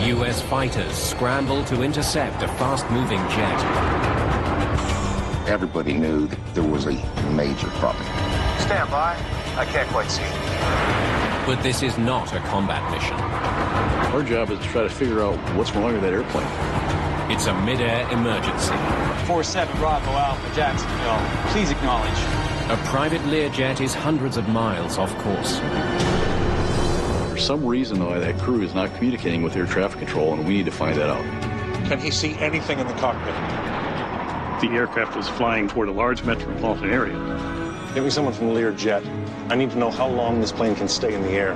US fighters scramble to intercept a fast-moving jet. Everybody knew that there was a major problem. Stand by. I can't quite see. But this is not a combat mission. Our job is to try to figure out what's wrong with that airplane. It's a mid-air emergency. 47 Bravo Alpha Jacksonville. Please acknowledge. A private Learjet is hundreds of miles off course. There's some reason why that crew is not communicating with air traffic control, and we need to find that out. Can he see anything in the cockpit? The aircraft was flying toward a large metropolitan area. Get me someone from the Learjet. I need to know how long this plane can stay in the air.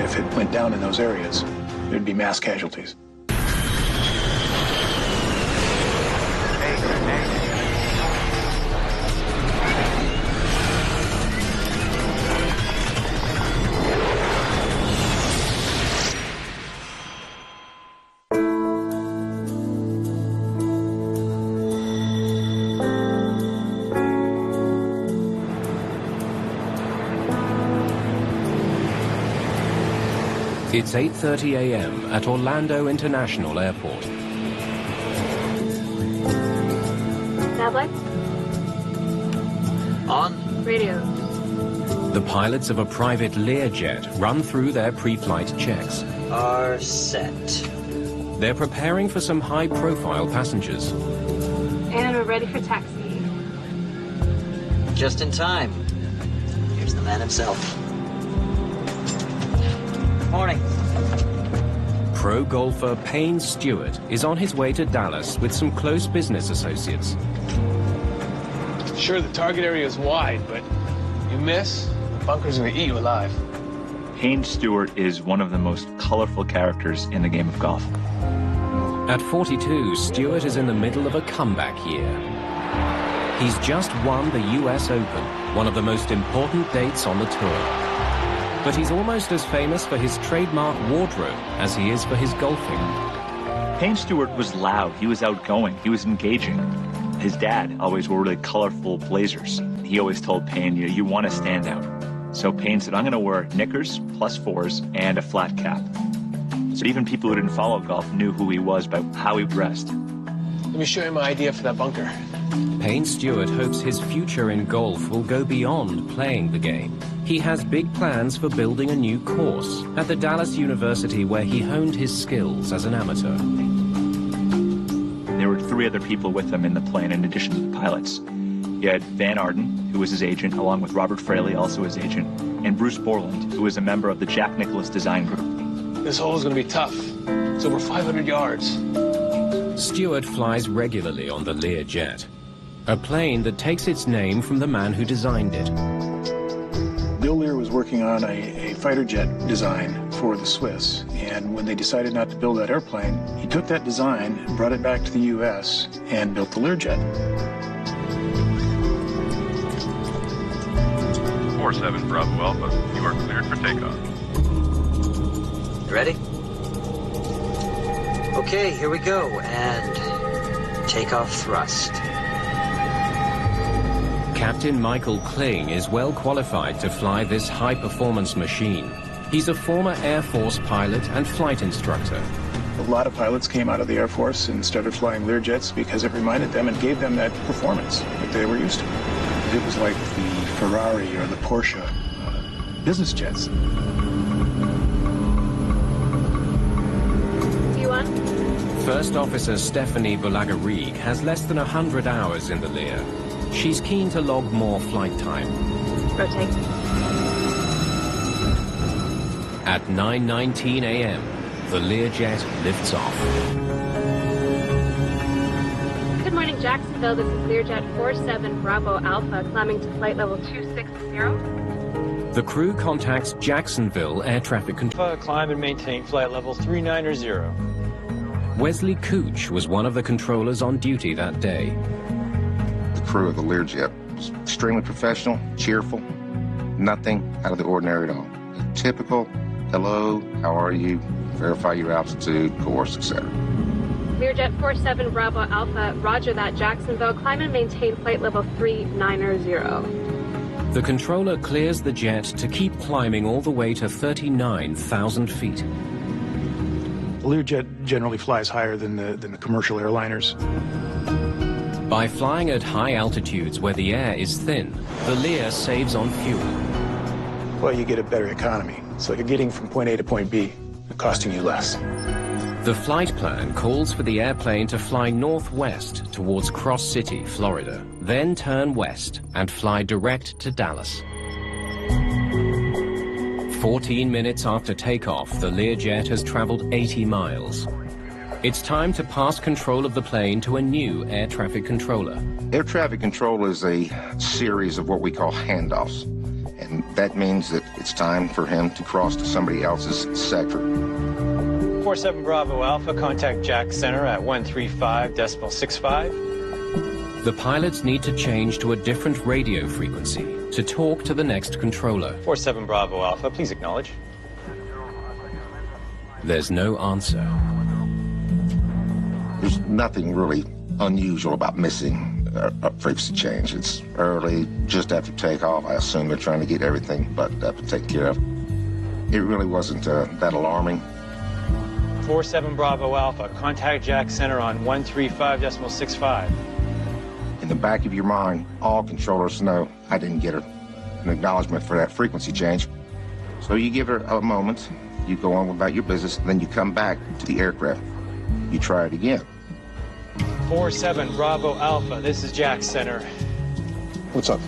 If it went down in those areas, there'd be mass casualties. It's 8:30 a.m. at Orlando International Airport. Tablet? On. Radio. The pilots of a private Learjet run through their pre-flight checks. Are set. They're preparing for some high-profile passengers. And we're ready for taxi. Just in time. Here's the man himself. Morning. Pro golfer Payne Stewart is on his way to Dallas with some close business associates. Sure, the target area is wide, but you miss, the bunker's gonna eat you alive. Payne Stewart is one of the most colorful characters in the game of golf. At 42, Stewart is in the middle of a comeback year. He's just won the US Open, one of the most important dates on the tour. But he's almost as famous for his trademark wardrobe as he is for his golfing. Payne Stewart was loud, he was outgoing, he was engaging. His dad always wore really colorful blazers. He always told Payne, you want to stand out. So Payne said, I'm going to wear knickers, +4s, and a flat cap. So even people who didn't follow golf knew who he was by how he dressed. Let me show you my idea for that bunker. Payne Stewart hopes his future in golf will go beyond playing the game. He has big plans for building a new course at the Dallas University where he honed his skills as an amateur. There were 3 other people with him in the plane in addition to the pilots. He had Van Arden, who was his agent, along with Robert Fraley, also his agent, and Bruce Borland, who was a member of the Jack Nicklaus design group. This hole is gonna be tough. It's over 500 yards. Stewart flies regularly on the Learjet, a plane that takes its name from the man who designed it. Bill Lear was working on a fighter jet design for the Swiss, and when they decided not to build that airplane, he took that design, brought it back to the U.S., and built the Learjet. 47 Bravo Alpha, you are cleared for takeoff. Ready? Okay, here we go, and takeoff thrust. Captain Michael Kling is well qualified to fly this high-performance machine. He's a former Air Force pilot and flight instructor. A lot of pilots came out of the Air Force and started flying Learjets because it reminded them and gave them that performance that they were used to. It was like the Ferrari or the Porsche business jets. First Officer Stephanie Bulagarig has less than 100 hours in the Lear. She's keen to log more flight time. Rotate. At 9:19 a.m., the Learjet lifts off. Good morning, Jacksonville. This is Learjet 47 Bravo Alpha climbing to flight level 260. The crew contacts Jacksonville Air Traffic Control. Climb and maintain flight level 390. Wesley Cooch was one of the controllers on duty that day. The crew of the Learjet was extremely professional, cheerful, nothing out of the ordinary at all. A typical, hello, how are you, verify your altitude, course, etc. Learjet 47 Bravo Alpha, roger that, Jacksonville. Climb and maintain flight level 390. The controller clears the jet to keep climbing all the way to 39,000 feet. The Learjet generally flies higher than the commercial airliners. By flying at high altitudes where the air is thin, the Lear saves on fuel. Well, you get a better economy. So you're getting from point A to point B, costing you less. The flight plan calls for the airplane to fly northwest towards Cross City, Florida, then turn west and fly direct to Dallas. 14 minutes after takeoff, the Learjet has traveled 80 miles. It's time to pass control of the plane to a new air traffic controller. Air traffic control is a series of what we call handoffs. And that means that it's time for him to cross to somebody else's sector. 47 Bravo Alpha, contact Jack Center at 135.65. The pilots need to change to a different radio frequency to talk to the next controller. 47 Bravo Alpha, please acknowledge. There's no answer. There's nothing really unusual about missing a frequency change. It's early, just after takeoff. I assume they're trying to get everything buttoned up and taken care of. It really wasn't that alarming. 47 Bravo Alpha, contact Jack Center on 135.65. In the back of your mind, all controllers know I didn't get an acknowledgement for that frequency change. So you give her a moment, you go on about your business, and then you come back to the aircraft. You try it again. 47 Bravo Alpha, this is Jack Center. What's up?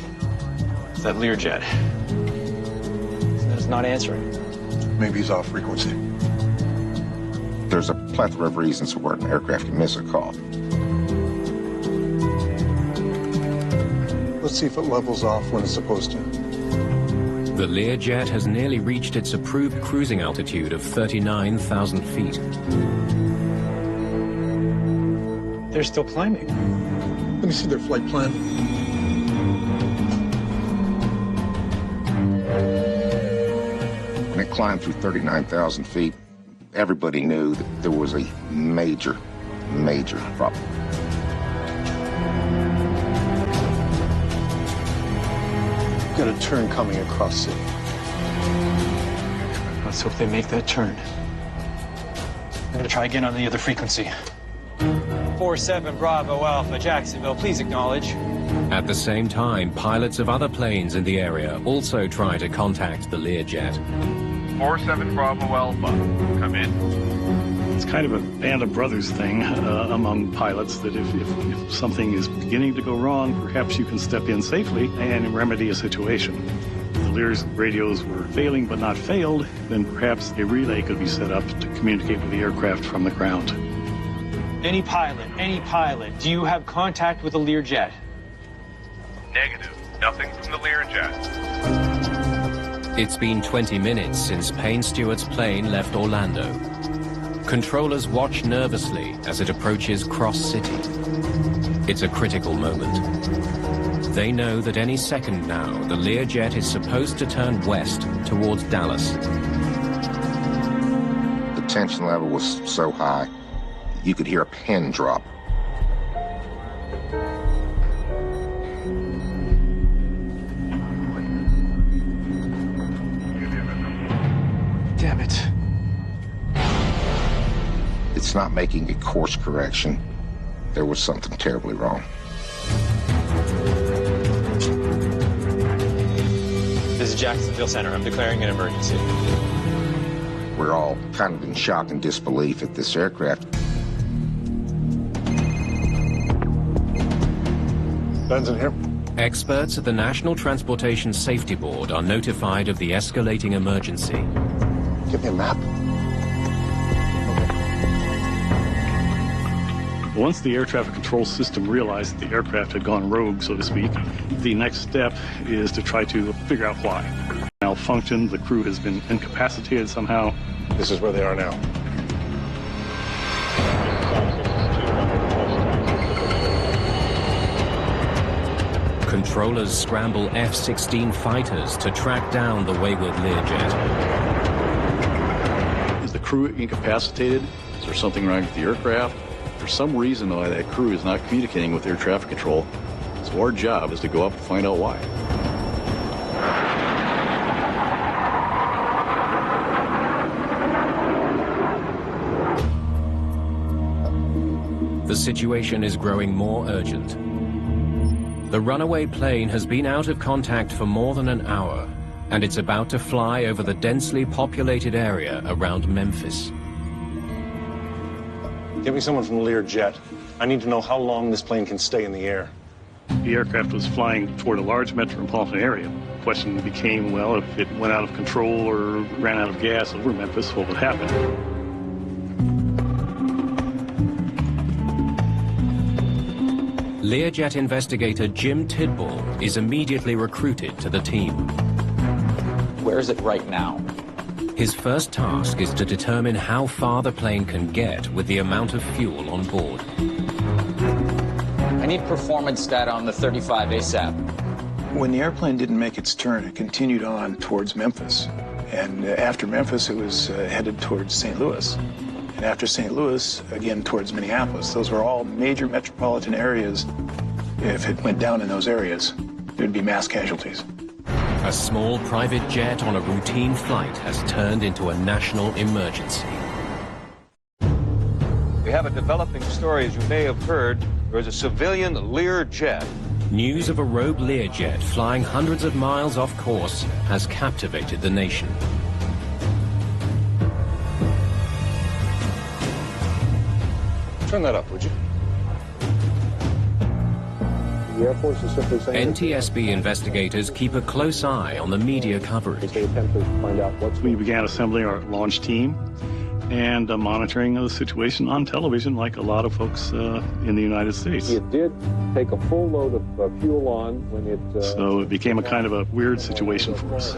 It's that Learjet. It's not answering. Maybe he's off frequency. There's a plethora of reasons why an aircraft can miss a call. Let's see if it levels off when it's supposed to. The Learjet has nearly reached its approved cruising altitude of 39,000 feet. They're still climbing. Let me see their flight plan. When it climbed through 39,000 feet, everybody knew that there was a major, major problem. Got a turn coming across city. Let's hope they make that turn. I'm gonna try again on the other frequency. 47 Bravo Alpha, Jacksonville, please acknowledge. At the same time, pilots of other planes in the area also try to contact the Learjet. 47 Bravo Alpha, come in. It's kind of a band of brothers thing among pilots that if something is beginning to go wrong, perhaps you can step in safely and remedy a situation. If the Lear's radios were failing but not failed, then perhaps a relay could be set up to communicate with the aircraft from the ground. Any pilot, do you have contact with the Learjet? Negative. Nothing from the Learjet. It's been 20 minutes since Payne Stewart's plane left Orlando. Controllers watch nervously as it approaches Cross City. It's a critical moment. They know that any second now, the Learjet is supposed to turn west towards Dallas. The tension level was so high, you could hear a pin drop. Damn it. It's not making a course correction. There was something terribly wrong. This is Jacksonville Center. I'm declaring an emergency. We're all kind of in shock and disbelief at this aircraft. Ben's in here. Experts at the National Transportation Safety Board are notified of the escalating emergency. Give me a map. Once the air traffic control system realized that the aircraft had gone rogue, so to speak, the next step is to try to figure out why. Malfunction, the crew has been incapacitated somehow. This is where they are now. Controllers scramble F-16 fighters to track down the wayward Learjet. Is the crew incapacitated? Is there something wrong with the aircraft? For some reason why that crew is not communicating with air traffic control. So our job is to go up and find out why. the situation is growing more urgent. The runaway plane has been out of contact for more than an hour, and it's about to fly over the densely populated area around Memphis. Get me someone from the Learjet. I need to know how long this plane can stay in the air. The aircraft was flying toward a large metropolitan area. The question became, well, if it went out of control or ran out of gas over Memphis, what would happen? Learjet investigator Jim Tidball is immediately recruited to the team. Where is it right now? His first task is to determine how far the plane can get with the amount of fuel on board. I need performance data on the 35 ASAP. When the airplane didn't make its turn, it continued on towards Memphis. And after Memphis, it was headed towards St. Louis. And after St. Louis, again towards Minneapolis. Those were all major metropolitan areas. If it went down in those areas, there'd be mass casualties. A small private jet on a routine flight has turned into a national emergency. We have a developing story, as you may have heard. There is a civilian Learjet. News of a rogue Learjet flying hundreds of miles off course has captivated the nation. Turn that up, would you? The Air Force is simply saying... NTSB investigators keep a close eye on the media coverage. They attempt to find out what's... We began assembling our launch team and monitoring the situation on television like a lot of folks in the United States. It did take a full load of fuel on when it... So it became a kind of a weird situation for us.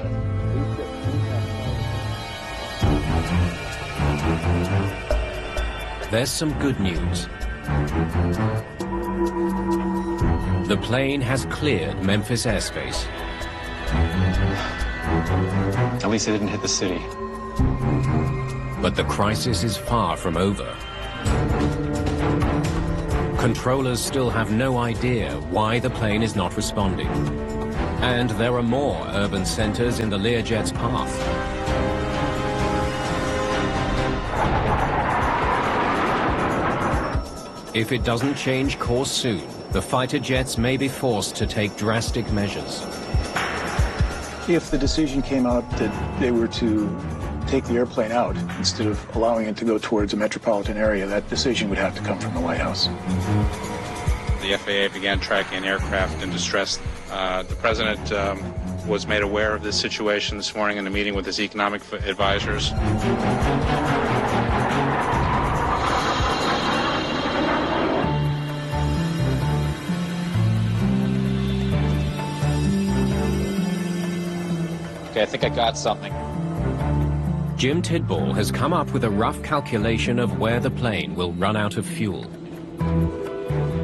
There's some good news. The plane has cleared Memphis airspace. At least it didn't hit the city. But the crisis is far from over. Controllers still have no idea why the plane is not responding. And there are more urban centers in the Learjet's path. If it doesn't change course soon, the fighter jets may be forced to take drastic measures. If the decision came out that they were to take the airplane out instead of allowing it to go towards a metropolitan area, that decision would have to come from the White House. The FAA began tracking an aircraft in distress. The president was made aware of this situation this morning in a meeting with his economic advisors. Okay, I think I got something. Jim Tidball has come up with a rough calculation of where the plane will run out of fuel.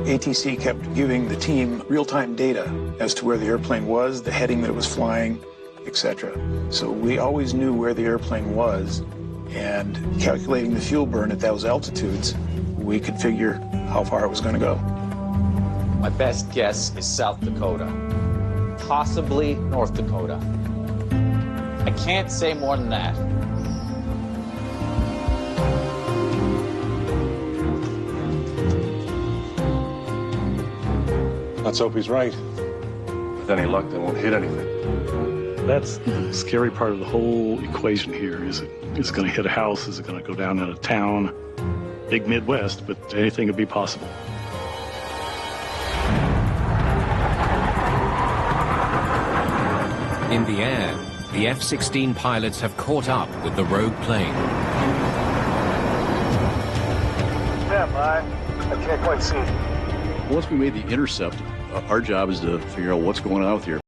ATC kept giving the team real-time data as to where the airplane was, the heading that it was flying, etc. So we always knew where the airplane was, and calculating the fuel burn at those altitudes, we could figure how far it was going to go. My best guess is South Dakota, possibly North Dakota. I can't say more than that. Let's hope he's right. With any luck, they won't hit anything. That's the scary part of the whole equation here. Is it going to hit a house? Is it going to go down in a town? Big Midwest, but anything could be possible. In the air, the F-16 pilots have caught up with the rogue plane. Stand by. I can't quite see. Once we made the intercept, our job is to figure out what's going on with here.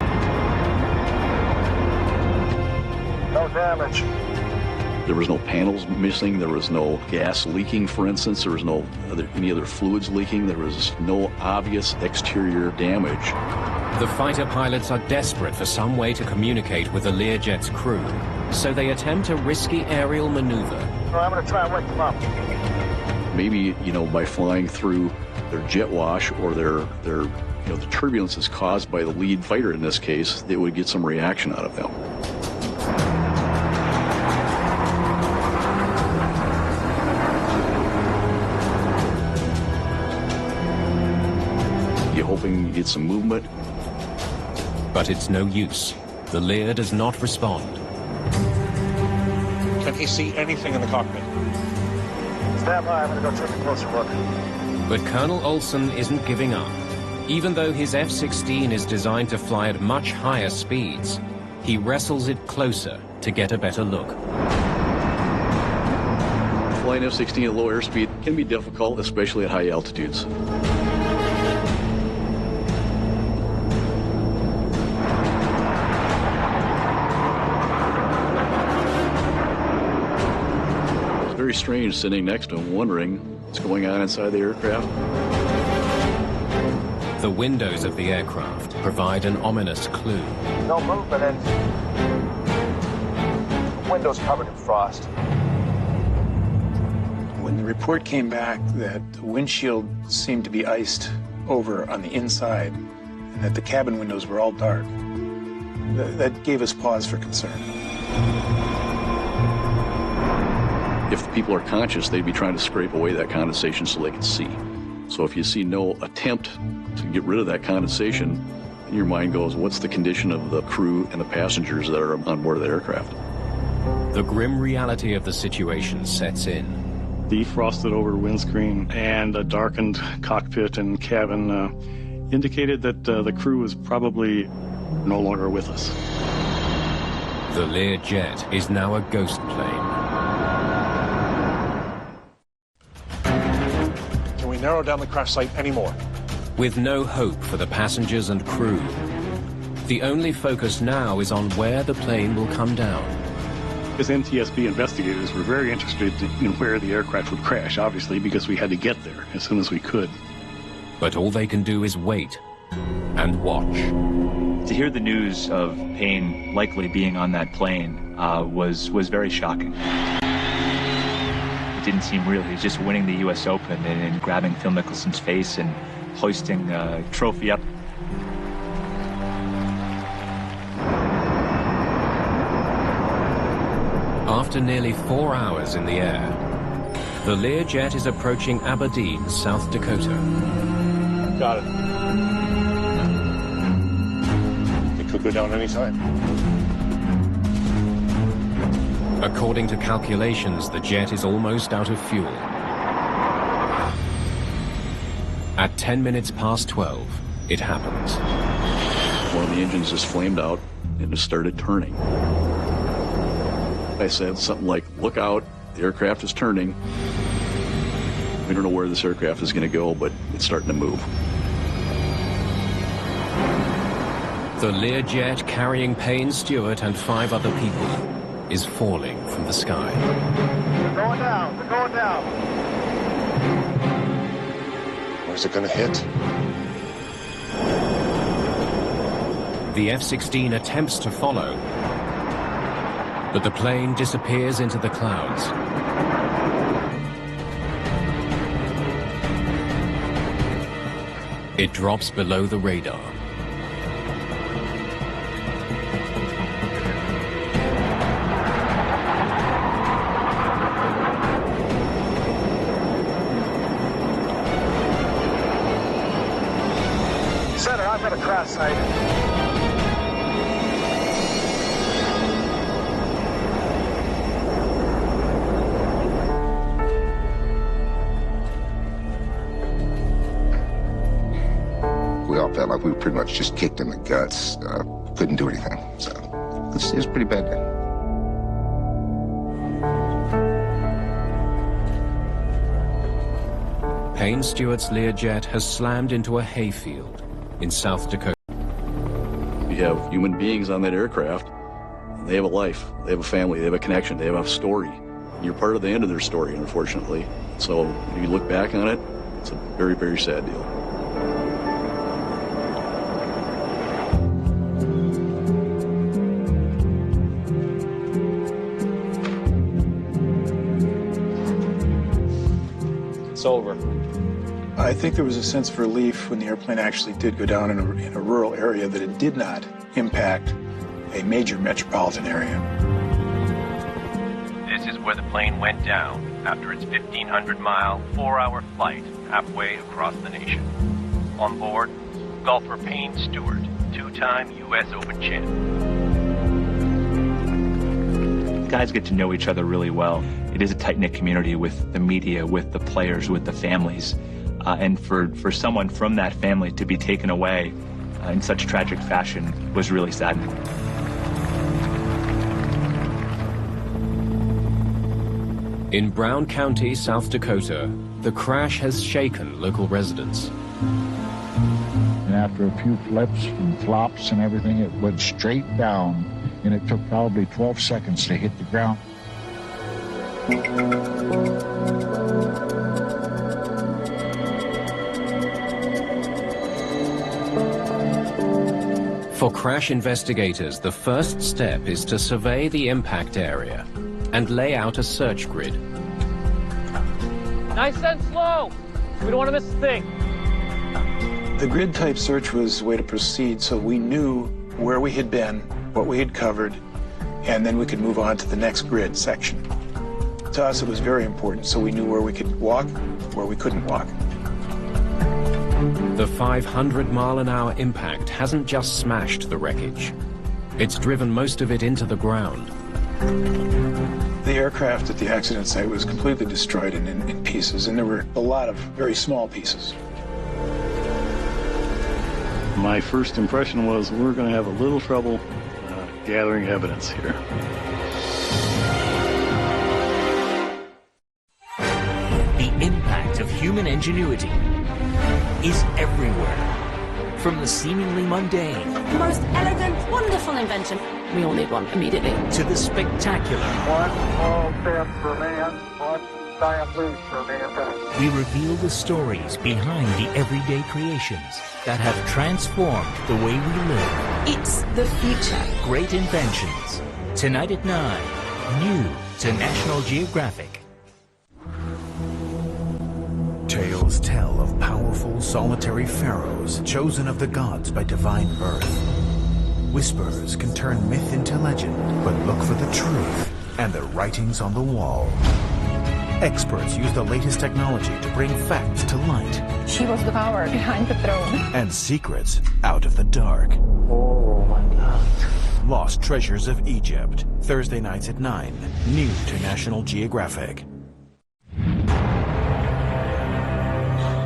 No damage. There was no panels missing. There was no gas leaking, for instance. There was any other fluids leaking. There was no obvious exterior damage. The fighter pilots are desperate for some way to communicate with the Learjet's crew, so they attempt a risky aerial maneuver. Well, I'm going to try and wake them up. Maybe, by flying through their jet wash or the turbulence is caused by the lead fighter in this case, they would get some reaction out of them. hoping you get some movement. But it's no use. The Lear does not respond. Can he see anything in the cockpit? Stand by, I'm going to go take a closer look. But Colonel Olson isn't giving up. Even though his F-16 is designed to fly at much higher speeds, he wrestles it closer to get a better look. Flying F-16 at low airspeed can be difficult, especially at high altitudes. It's very strange sitting next to him, wondering what's going on inside the aircraft. The windows of the aircraft provide an ominous clue. No movement and the windows covered in frost. When the report came back that the windshield seemed to be iced over on the inside and that the cabin windows were all dark, that gave us pause for concern. If the people are conscious, they'd be trying to scrape away that condensation so they can see. So if you see no attempt to get rid of that condensation, your mind goes, what's the condition of the crew and the passengers that are on board of the aircraft? The grim reality of the situation sets in. The frosted over windscreen and a darkened cockpit and cabin indicated that the crew was probably no longer with us. The Learjet is now a ghost plane. Can we narrow down the crash site anymore? With no hope for the passengers and crew, the only focus now is on where the plane will come down. As NTSB investigators, we're very interested in where the aircraft would crash, obviously, because we had to get there as soon as we could. But all they can do is wait and watch. To hear the news of Payne likely being on that plane was very shocking. It didn't seem real. He was just winning the U.S. Open and grabbing Phil Mickelson's face and hoisting a trophy up. After nearly 4 hours in the air, the Learjet is approaching Aberdeen, South Dakota. Got it. It could go down any time. According to calculations, the jet is almost out of fuel. At 10 minutes past 12, it happens. One of the engines just flamed out and it started turning. I said something like, look out, the aircraft is turning. We don't know where this aircraft is going to go, but it's starting to move. The Learjet, carrying Payne Stewart and 5 other people, is falling from the sky. They're going down, they're going down. Where's it going to hit? The F-16 attempts to follow, but the plane disappears into the clouds. It drops below the radar. Center, I've got a crash site. We all felt like we were pretty much just kicked in the guts. Couldn't do anything. So it was a pretty bad day. Payne Stewart's Learjet has slammed into a hayfield in South Dakota. You have human beings on that aircraft. They have a life, they have a family, they have a connection, they have a story. You're part of the end of their story, unfortunately. So when you look back on it, it's a very, very sad deal. It's over. I think there was a sense of relief when the airplane actually did go down in a rural area that it did not impact a major metropolitan area. This is where the plane went down after its 1,500-mile, 4-hour flight halfway across the nation. On board, golfer Payne Stewart, two-time U.S. Open champ. Guys get to know each other really well. It is a tight-knit community with the media, with the players, with the families. And for someone from that family to be taken away in such tragic fashion was really saddening. In Brown County, South Dakota, the crash has shaken local residents. And after a few flips and flops and everything, it went straight down, and it took probably 12 seconds to hit the ground. For crash investigators, the first step is to survey the impact area and lay out a search grid. Nice and slow. We don't want to miss a thing. The grid type search was the way to proceed, so we knew where we had been, what we had covered, and then we could move on to the next grid section. To us, it was very important, so we knew where we could walk, where we couldn't walk. The 500-mile-an-hour impact hasn't just smashed the wreckage. It's driven most of it into the ground. The aircraft at the accident site was completely destroyed in pieces, and there were a lot of very small pieces. My first impression was we're going to have a little trouble gathering evidence here. The impact of human ingenuity is everywhere. From the seemingly mundane, the most elegant, wonderful invention. We all need one immediately. To the spectacular. One small step for man, one giant leap for mankind. We reveal the stories behind the everyday creations that have transformed the way we live. It's the future. Great inventions. Tonight at 9, new to National Geographic. Tales tell of powerful, solitary pharaohs chosen of the gods by divine birth. Whispers can turn myth into legend, but look for the truth and the writings on the wall. Experts use the latest technology to bring facts to light. She was the power behind the throne. And secrets out of the dark. Oh my God. Lost Treasures of Egypt, Thursday nights at 9, new to National Geographic.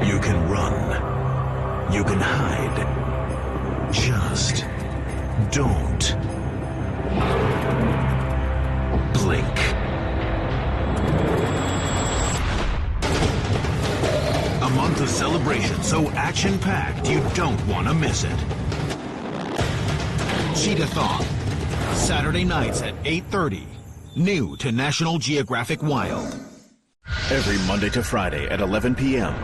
You can run. You can hide. Just don't blink. A month of celebration so action-packed you don't want to miss it. Cheetah-thon, Saturday nights at 8:30, new to National Geographic Wild. Every Monday to Friday at 11 p.m.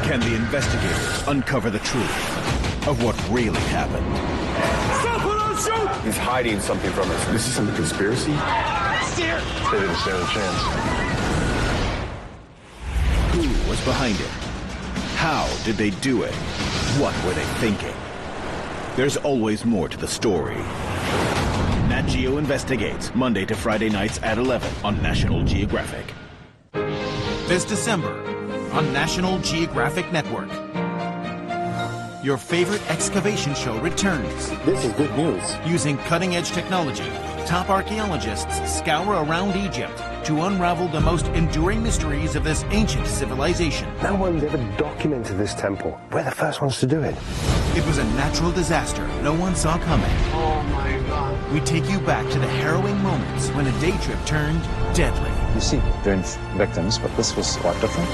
Can the investigators uncover the truth of what really happened? He's hiding something from us. This is some conspiracy? Steer! They didn't stand a chance. Who was behind it? How did they do it? What were they thinking? There's always more to the story. Nat Geo Investigates, Monday to Friday nights at 11 on National Geographic. This December on National Geographic Network. Your favorite excavation show returns. This is good news. Using cutting-edge technology, top archaeologists scour around Egypt to unravel the most enduring mysteries of this ancient civilization. No one's ever documented this temple. We're the first ones to do it. It was a natural disaster no one saw coming. Oh my God. We take you back to the harrowing moments when a day trip turned deadly. You see, they're victims, but this was quite different.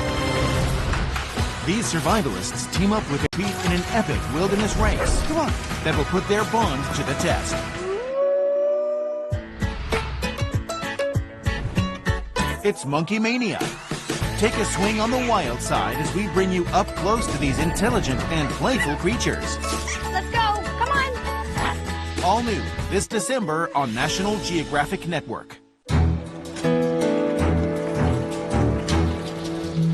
These survivalists team up with a beat in an epic wilderness race. Come on. That will put their bond to the test. It's Monkey Mania. Take a swing on the wild side as we bring you up close to these intelligent and playful creatures. Let's go. Come on. All new this December on National Geographic Network.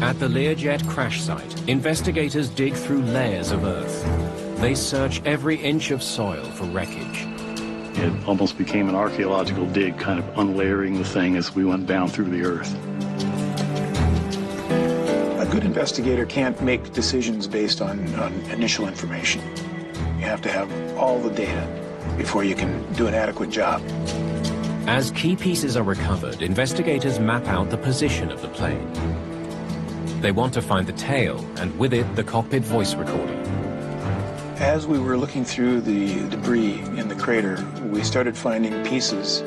At the Learjet crash site, investigators dig through layers of earth. They search every inch of soil for wreckage. It almost became an archaeological dig, kind of unlayering the thing as we went down through the earth. A good investigator can't make decisions based on initial information. You have to have all the data before you can do an adequate job. As key pieces are recovered, investigators map out the position of the plane. They want to find the tail, and with it, the cockpit voice recorder. As we were looking through the debris in the crater, we started finding pieces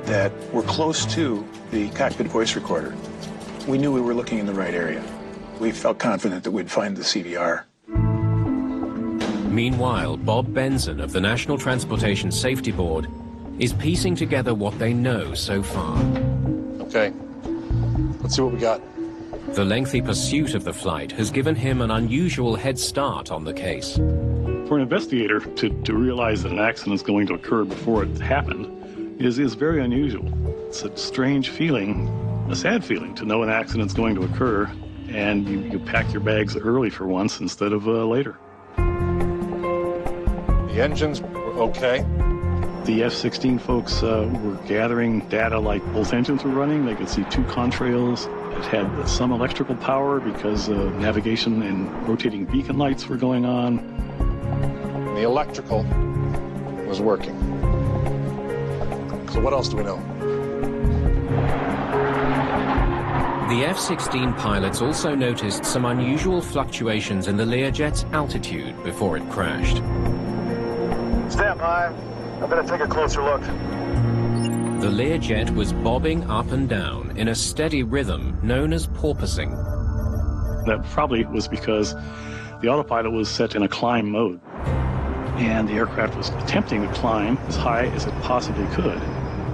that were close to the cockpit voice recorder. We knew we were looking in the right area. We felt confident that we'd find the CVR. Meanwhile, Bob Benson of the National Transportation Safety Board is piecing together what they know so far. Okay, let's see what we got. The lengthy pursuit of the flight has given him an unusual head start on the case. For an investigator to realize that an accident is going to occur before it happened is very unusual. It's a strange feeling, a sad feeling, to know an accident's going to occur, and you pack your bags early for once instead of later. The engines were okay. The F-16 folks were gathering data like both engines were running. They could see two contrails. It had some electrical power because navigation and rotating beacon lights were going on. The electrical was working. So what else do we know? The F-16 pilots also noticed some unusual fluctuations in the Learjet's altitude before it crashed. Stand by. I better take a closer look. The Learjet was bobbing up and down in a steady rhythm known as porpoising. That probably was because the autopilot was set in a climb mode, and the aircraft was attempting to climb as high as it possibly could.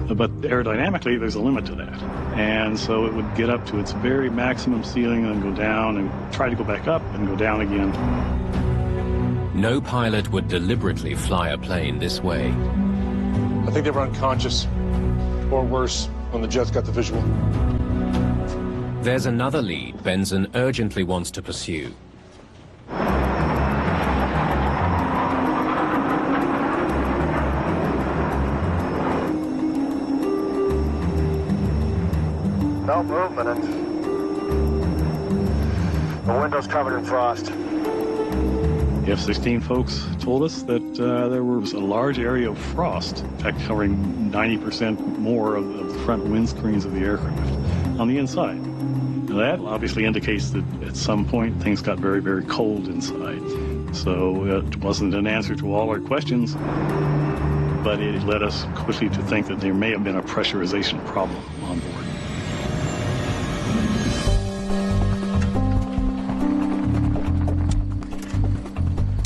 But aerodynamically, there's a limit to that. And so it would get up to its very maximum ceiling and then go down and try to go back up and go down again. No pilot would deliberately fly a plane this way. I think they were unconscious, or worse, when the jets got the visual. There's another lead Benson urgently wants to pursue. No movement, and the window's covered in frost. The F-16 folks told us that there was a large area of frost, in fact covering 90% more of the front windscreens of the aircraft on the inside. Now that obviously indicates that at some point things got very, very cold inside. So it wasn't an answer to all our questions, but it led us quickly to think that there may have been a pressurization problem on board.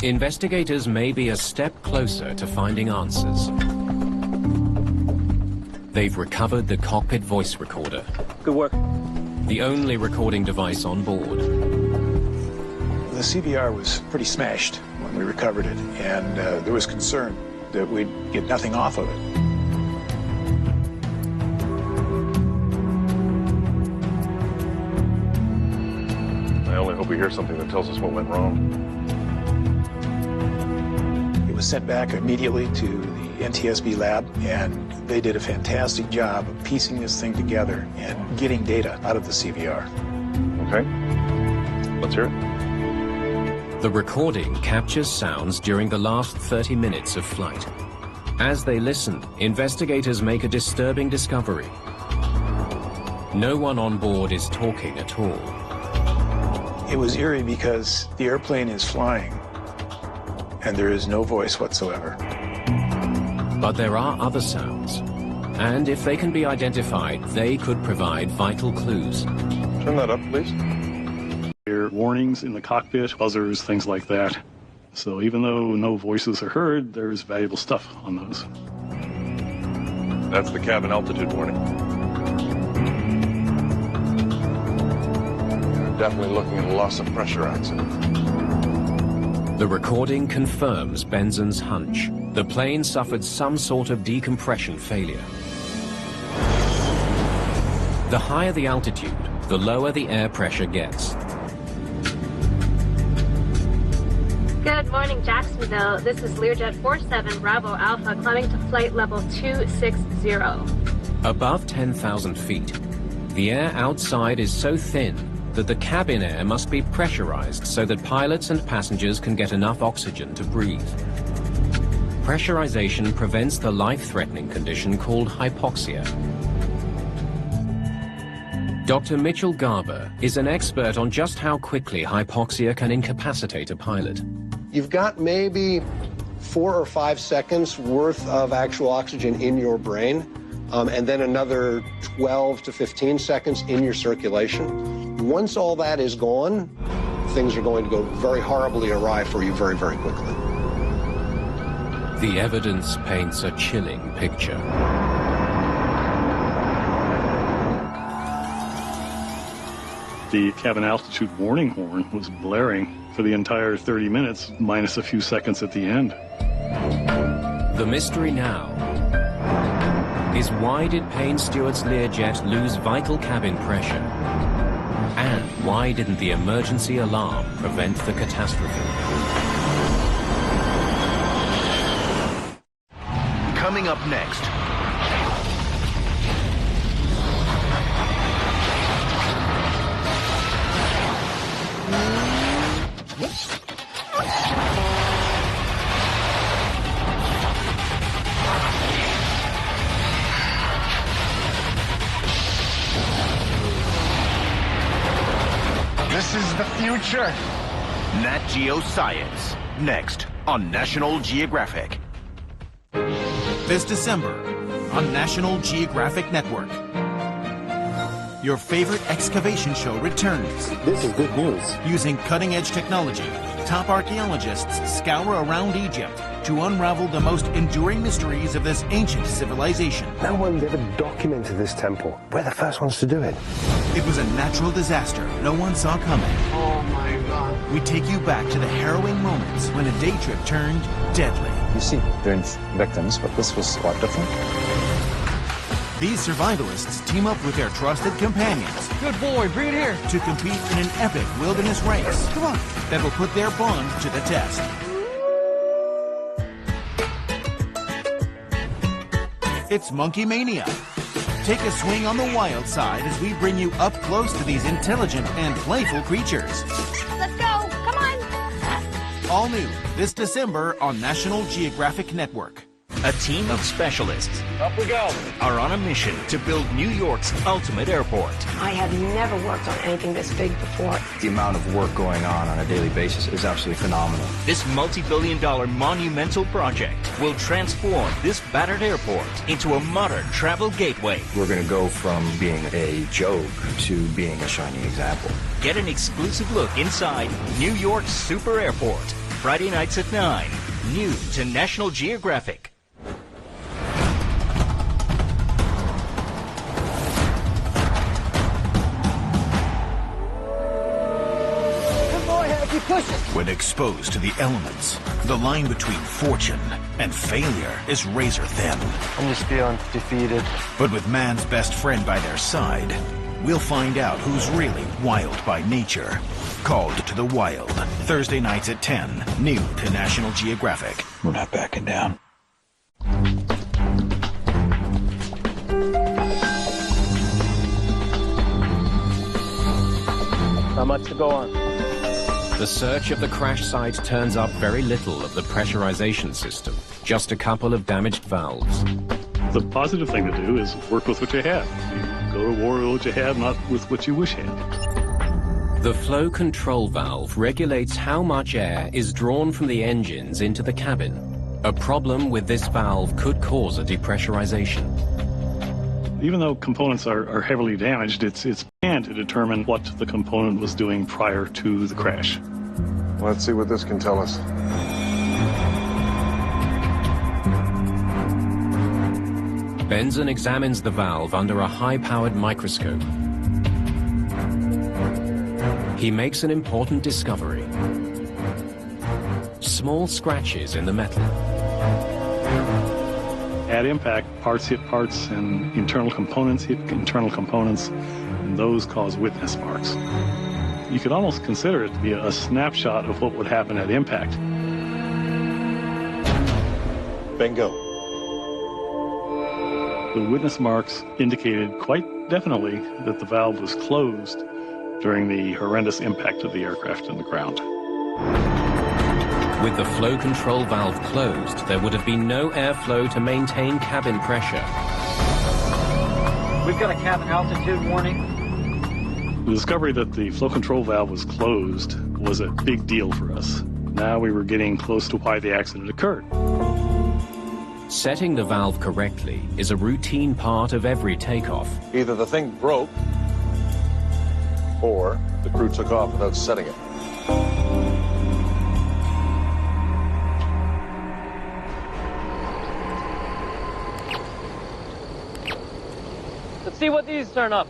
Investigators may be a step closer to finding answers. They've recovered the cockpit voice recorder. Good work. The only recording device on board. The CVR was pretty smashed when we recovered it, and there was concern that we'd get nothing off of it. I only hope we hear something that tells us what went wrong. It was sent back immediately to the NTSB lab, and they did a fantastic job of piecing this thing together and getting data out of the CVR. Okay, let's hear it. The recording captures sounds during the last 30 minutes of flight. As they listen, investigators make a disturbing discovery. No one on board is talking at all. It was eerie because the airplane is flying, and there is no voice whatsoever. But there are other sounds, and if they can be identified, they could provide vital clues. Turn that up, please. There are warnings in the cockpit, buzzers, things like that. So even though no voices are heard, there's valuable stuff on those. That's the cabin altitude warning. You're definitely looking at a loss of pressure accident. The recording confirms Benson's hunch. The plane suffered some sort of decompression failure. The higher the altitude, the lower the air pressure gets. Good morning, Jacksonville. This is Learjet 47 Bravo Alpha climbing to flight level 260. Above 10,000 feet, the air outside is so thin that the cabin air must be pressurized so that pilots and passengers can get enough oxygen to breathe. Pressurization prevents the life-threatening condition called hypoxia. Dr. Mitchell Garber is an expert on just how quickly hypoxia can incapacitate a pilot. You've got maybe 4 or 5 seconds worth of actual oxygen in your brain, and then another 12 to 15 seconds in your circulation. Once all that is gone, things are going to go very horribly awry for you very, very quickly. The evidence paints a chilling picture. The cabin altitude warning horn was blaring for the entire 30 minutes, minus a few seconds at the end. The mystery now is, why did Payne Stewart's Learjet lose vital cabin pressure? And why didn't the emergency alarm prevent the catastrophe? Coming up next. This is the future. Nat Geo Science, next on National Geographic. This December on National Geographic Network. Your favorite excavation show returns. This is good news. Using cutting-edge technology, top archaeologists scour around Egypt to unravel the most enduring mysteries of this ancient civilization. No one's ever documented this temple. We're the first ones to do it. It was a natural disaster no one saw coming. Oh my God. We take you back to the harrowing moments when a day trip turned deadly. You see, they're victims, but this was a lot different. These survivalists team up with their trusted companions. Good boy, bring it here. To compete in an epic wilderness race. Come on. That will put their bond to the test. It's Monkey Mania. Take a swing on the wild side as we bring you up close to these intelligent and playful creatures. Let's go. Come on. All new this December on National Geographic Network. A team of specialists Up we go. are on a mission to build New York's ultimate airport. I have never worked on anything this big before. The amount of work going on a daily basis is absolutely phenomenal. This multi-billion-dollar monumental project will transform this battered airport into a modern travel gateway. We're going to go from being a joke to being a shining example. Get an exclusive look inside New York's super airport. Friday nights at 9. New to National Geographic. When exposed to the elements, the line between fortune and failure is razor thin. I'm just feeling defeated. But with man's best friend by their side, we'll find out who's really wild by nature. Called to the Wild, Thursday nights at 10, new to National Geographic. We're not backing down. How much to go on? The search of the crash site turns up very little of the pressurization system, just a couple of damaged valves. The positive thing to do is work with what you have. You go to war with what you have, not with what you wish had. The flow control valve regulates how much air is drawn from the engines into the cabin. A problem with this valve could cause a depressurization. Even though components are heavily damaged, it's planned to determine what the component was doing prior to the crash. Let's see what this can tell us. Benson examines the valve under a high-powered microscope. He makes an important discovery. Small scratches in the metal. At impact, parts hit parts and internal components hit internal components, and those cause witness marks. You could almost consider it to be a snapshot of what would happen at impact. Bingo. The witness marks indicated quite definitely that the valve was closed during the horrendous impact of the aircraft on the ground. With the flow control valve closed, there would have been no airflow to maintain cabin pressure. We've got a cabin altitude warning. The discovery that the flow control valve was closed was a big deal for us. Now we were getting close to why the accident occurred. Setting the valve correctly is a routine part of every takeoff. Either the thing broke, or the crew took off without setting it. Let's see what these turn up.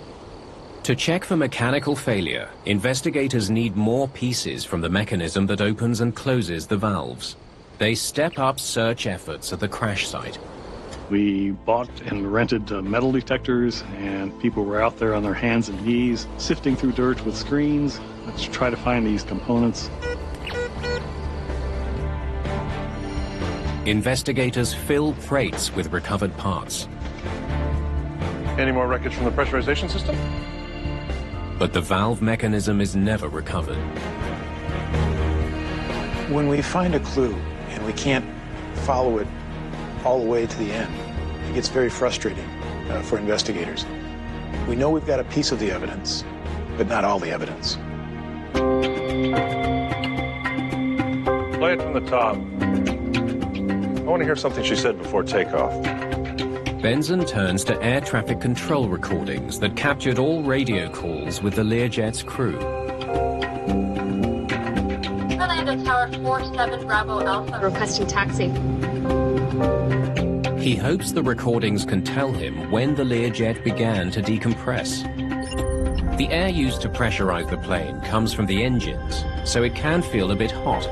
To check for mechanical failure, investigators need more pieces from the mechanism that opens and closes the valves. They step up search efforts at the crash site. We bought and rented metal detectors, and people were out there on their hands and knees, sifting through dirt with screens to try to find these components. Investigators fill crates with recovered parts. Any more wreckage from the pressurization system? But the valve mechanism is never recovered. When we find a clue and we can't follow it all the way to the end, it gets very frustrating for investigators. We know we've got a piece of the evidence, but not all the evidence. Play it from the top. I want to hear something she said before takeoff. Benson turns to air traffic control recordings that captured all radio calls with the Learjet's crew. Orlando Tower 47 Bravo Alpha requesting taxi. He hopes the recordings can tell him when the Learjet began to decompress. The air used to pressurize the plane comes from the engines, so it can feel a bit hot.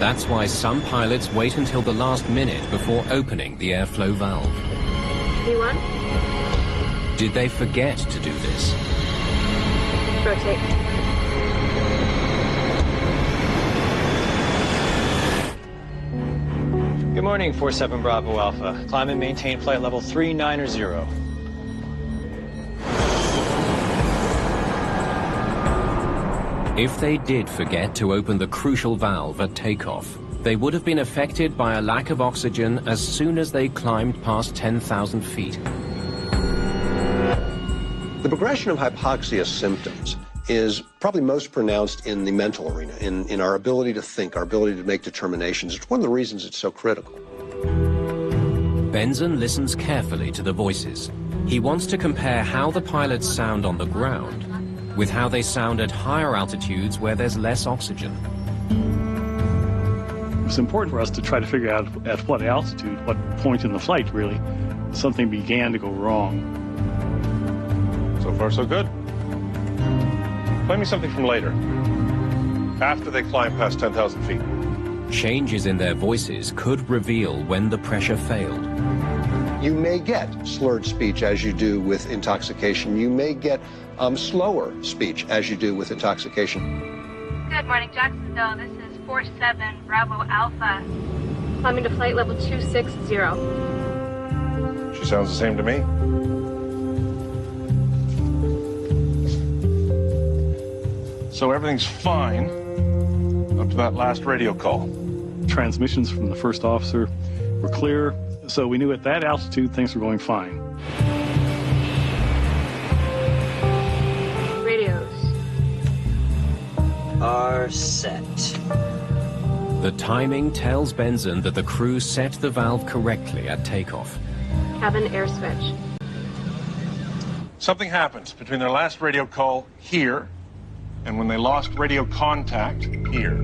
That's why some pilots wait until the last minute before opening the airflow valve. V1? Did they forget to do this? Rotate. Good morning, 47 Bravo Alpha. Climb and maintain flight level 390. If they did forget to open the crucial valve at takeoff, they would have been affected by a lack of oxygen as soon as they climbed past 10,000 feet. The progression of hypoxia symptoms is probably most pronounced in the mental arena, in our ability to think, our ability to make determinations. It's one of the reasons it's so critical. Benson listens carefully to the voices. He wants to compare how the pilots sound on the ground with how they sound at higher altitudes where there's less oxygen. It's important for us to try to figure out at what altitude, what point in the flight, really, something began to go wrong. So far, so good. Play me something from later, after they climb past 10,000 feet. Changes in their voices could reveal when the pressure failed. You may get slurred speech as you do with intoxication. You may get slower speech as you do with intoxication. Good morning, Jacksonville. This is 47 Bravo Alpha. Climbing to flight level 260. She sounds the same to me. So everything's fine up to that last radio call. Transmissions from the first officer were clear, so we knew at that altitude things were going fine. Radios are set. The timing tells Benson that the crew set the valve correctly at takeoff. cabin air switch. Something happened between their last radio call here and when they lost radio contact here.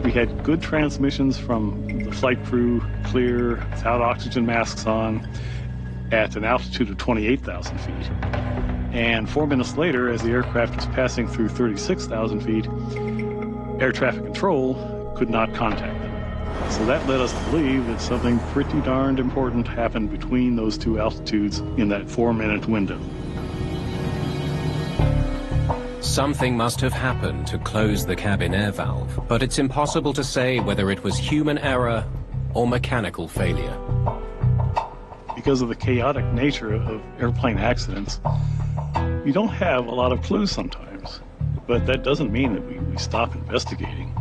We had good transmissions from the flight crew, clear, without oxygen masks on, at an altitude of 28,000 feet. And 4 minutes later, as the aircraft was passing through 36,000 feet, air traffic control could not contact them. So that led us to believe that something pretty darned important happened between those two altitudes in that 4-minute window. Something must have happened to close the cabin air valve, but it's impossible to say whether it was human error or mechanical failure. Because of the chaotic nature of airplane accidents, We don't have a lot of clues sometimes, but that doesn't mean that we stop investigating.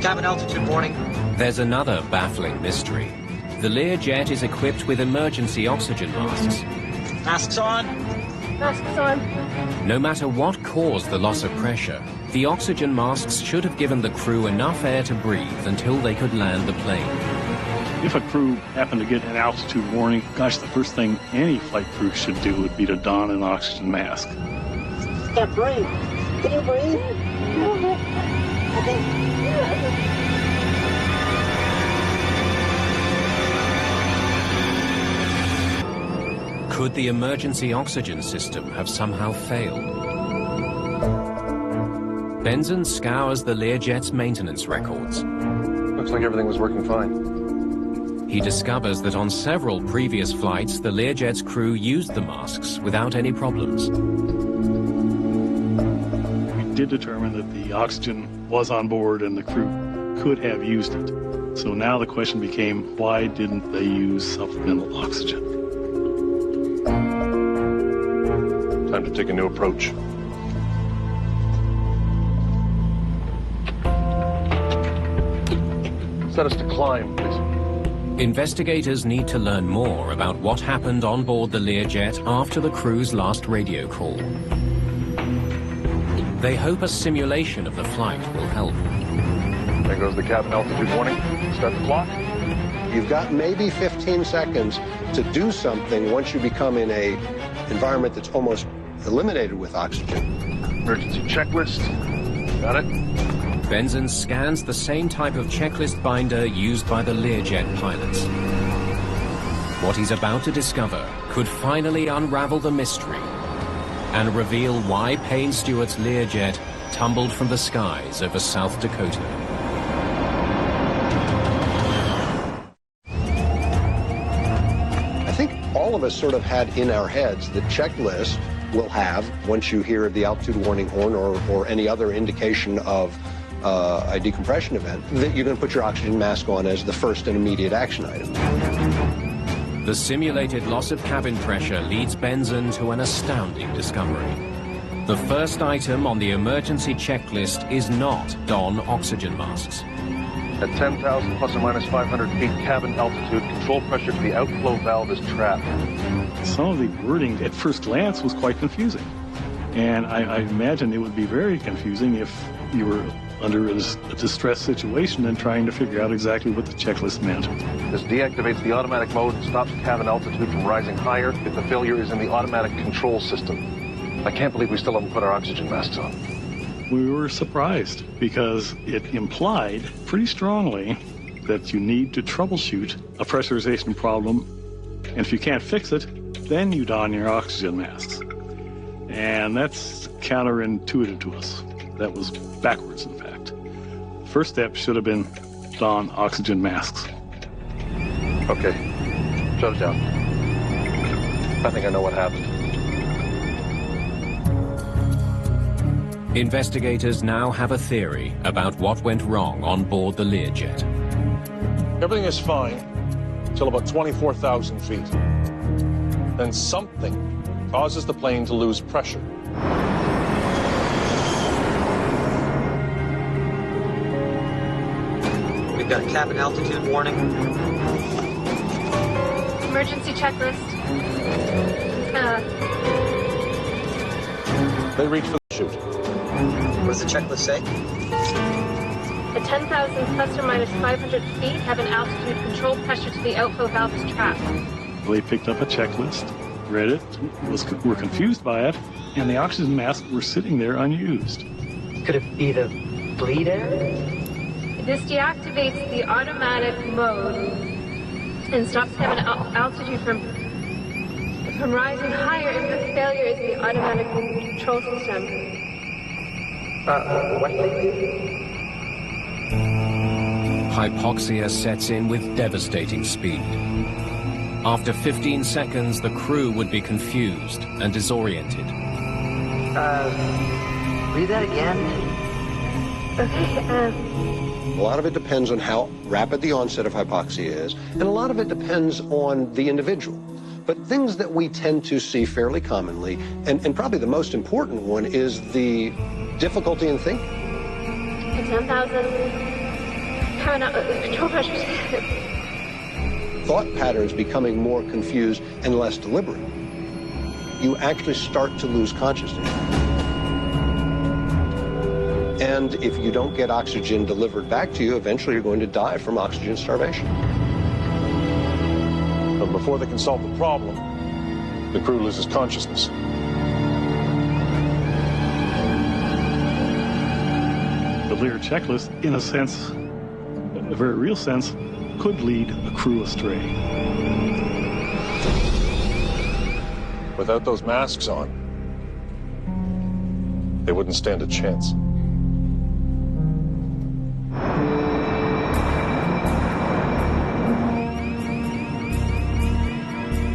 Cabin altitude warning. There's another baffling mystery. The Learjet is equipped with emergency oxygen masks. Masks on. Masks on. No matter what caused the loss of pressure, the oxygen masks should have given the crew enough air to breathe until they could land the plane. If a crew happened to get an altitude warning, gosh, the first thing any flight crew should do would be to don an oxygen mask. Can't breathe. Can you breathe? Okay. Could the emergency oxygen system have somehow failed? Benson scours the Learjet's maintenance records. Looks like everything was working fine. He discovers that on several previous flights, the Learjet's crew used the masks without any problems. We did determine that the oxygen was on board and the crew could have used it. So now the question became, why didn't they use supplemental oxygen? Time to take a new approach. Set us to climb, please. Investigators need to learn more about what happened on board the Learjet after the crew's last radio call. They hope a simulation of the flight will help. There goes the cabin altitude warning. Start the clock. You've got maybe 15 seconds to do something once you become in a environment that's almost eliminated with oxygen. Emergency checklist. Got it. Benson scans the same type of checklist binder used by the Learjet pilots. What he's about to discover could finally unravel the mystery and reveal why Payne Stewart's Learjet tumbled from the skies over South Dakota. I think all of us sort of had in our heads the checklist will have, once you hear the altitude warning horn or any other indication of a decompression event, that you're going to put your oxygen mask on as the first and immediate action item. The simulated loss of cabin pressure leads Benson to an astounding discovery. The first item on the emergency checklist is not don oxygen masks. At 10,000 plus or minus 500 feet cabin altitude, control pressure to the outflow valve is trapped. Some of the wording at first glance was quite confusing. And I imagine it would be very confusing if you were under a distress situation and trying to figure out exactly what the checklist meant. This deactivates the automatic mode and stops cabin altitude from rising higher if the failure is in the automatic control system. I can't believe we still haven't put our oxygen masks on. We were surprised because it implied pretty strongly that you need to troubleshoot a pressurization problem, and if you can't fix it, then you don your oxygen masks. And that's counterintuitive to us. That was backwards, in fact. First step should have been don oxygen masks. Okay, shut it down. I think I know what happened. Investigators now have a theory about what went wrong on board the Learjet. Everything is fine until about 24,000 feet. Then something causes the plane to lose pressure. We've got a cabin altitude warning. Emergency checklist. They reach for the chute. What does the checklist say? At 10,000 plus or minus 500 feet, have an altitude control pressure to the outflow valve is trapped. They picked up a checklist, read it, were confused by it, and the oxygen masks were sitting there unused. Could it be the bleed air? This deactivates the automatic mode and stops cabin altitude from rising higher if the failure is in the automatic control system. What? Hypoxia sets in with devastating speed. After 15 seconds, the crew would be confused and disoriented. Read that again? Okay, A lot of it depends on how rapid the onset of hypoxia is, and a lot of it depends on the individual. But things that we tend to see fairly commonly, and probably the most important one, is the difficulty in thinking. 10,000. Control pressure. Thought patterns becoming more confused and less deliberate. You actually start to lose consciousness. And if you don't get oxygen delivered back to you, eventually you're going to die from oxygen starvation. But before they can solve the problem, the crew loses consciousness. The Lear checklist, in a sense, a very real sense, could lead a crew astray. Without those masks on, they wouldn't stand a chance.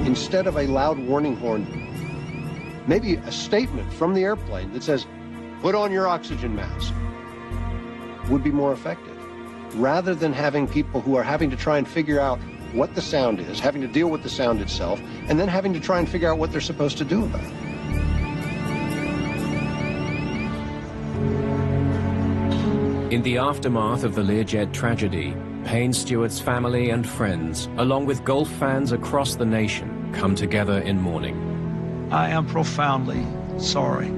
Instead of a loud warning horn, maybe a statement from the airplane that says, "Put on your oxygen mask," would be more effective, rather than having people who are having to try and figure out what the sound is, having to deal with the sound itself, and then having to try and figure out what they're supposed to do about it. In the aftermath of the Learjet tragedy, Payne Stewart's family and friends, along with golf fans across the nation, come together in mourning. I am profoundly sorry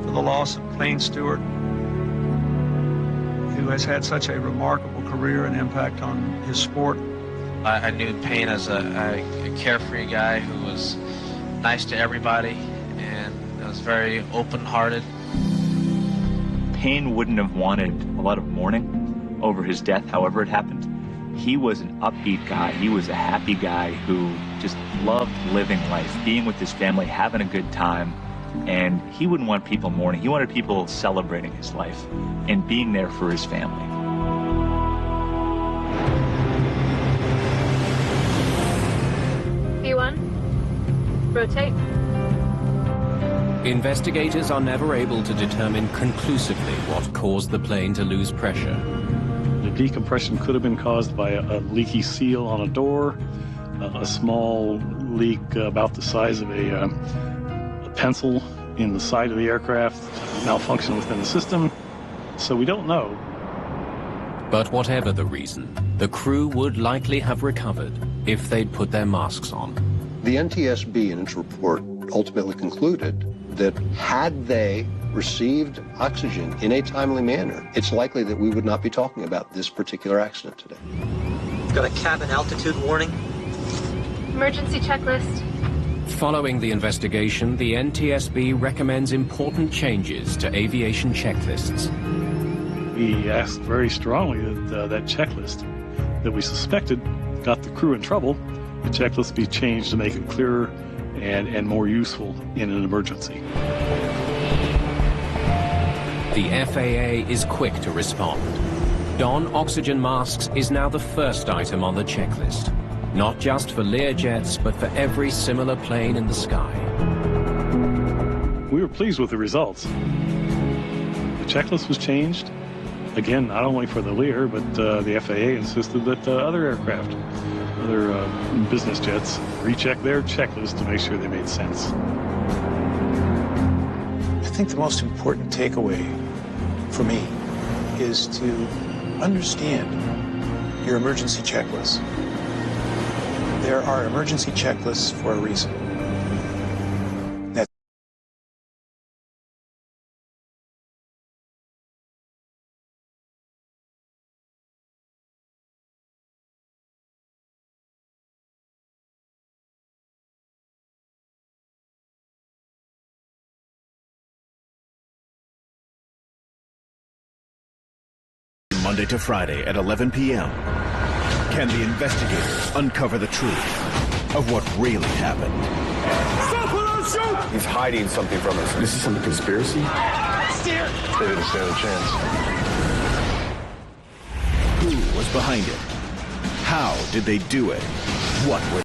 for the loss of Payne Stewart, who has had such a remarkable career and impact on his sport. I knew Payne as a carefree guy who was nice to everybody and was very open-hearted. Payne wouldn't have wanted a lot of mourning over his death, however it happened. He was an upbeat guy. He was a happy guy who just loved living life, being with his family, having a good time. And he wouldn't want people mourning. He wanted people celebrating his life and being there for his family. B1, rotate. Investigators are never able to determine conclusively what caused the plane to lose pressure. The decompression could have been caused by a leaky seal on a door, a small leak about the size of a pencil in the side of the aircraft, malfunction within the system, so we don't know. But whatever the reason, the crew would likely have recovered if they'd put their masks on. The NTSB, in its report, ultimately concluded that had they received oxygen in a timely manner, it's likely that we would not be talking about this particular accident today. Got a cabin altitude warning. Emergency checklist. Following the investigation, the NTSB recommends important changes to aviation checklists. We asked very strongly that that checklist that we suspected got the crew in trouble, the checklist be changed to make it clearer and more useful in an emergency. The FAA is quick to respond. Don oxygen masks is now the first item on the checklist, not just for Learjets, but for every similar plane in the sky. We were pleased with the results. The checklist was changed, again, not only for the Lear, but the FAA insisted that other aircraft, other business jets, recheck their checklist to make sure they made sense. I think the most important takeaway for me is to understand your emergency checklist. There are emergency checklists for a reason. Monday to Friday at 11 p.m. Can the investigators uncover the truth of what really happened? He's hiding something from us. This is some conspiracy? They didn't stand a chance. Who was behind it? How did they do it? What were